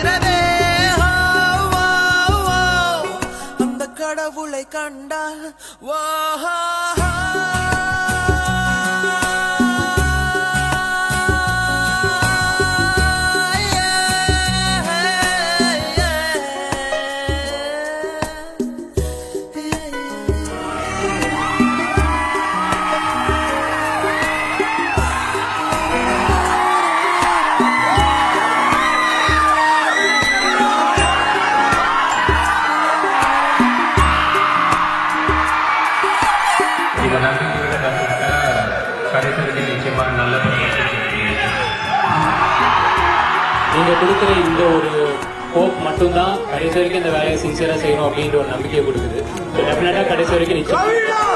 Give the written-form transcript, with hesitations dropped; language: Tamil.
தெரிகிறதே. அந்த கடவுளை கண்டால் வா நீங்க கொடுக்குற இந்த ஒரு ஹோப் மட்டும்தான் கடைசி வரைக்கும் இந்த வேலையை சின்சியரா செய்யணும் அப்படின்ற ஒரு நம்பிக்கையை கொடுக்குது. டெஃபினட்டா கடைசி வரைக்கும் நிச்சயம்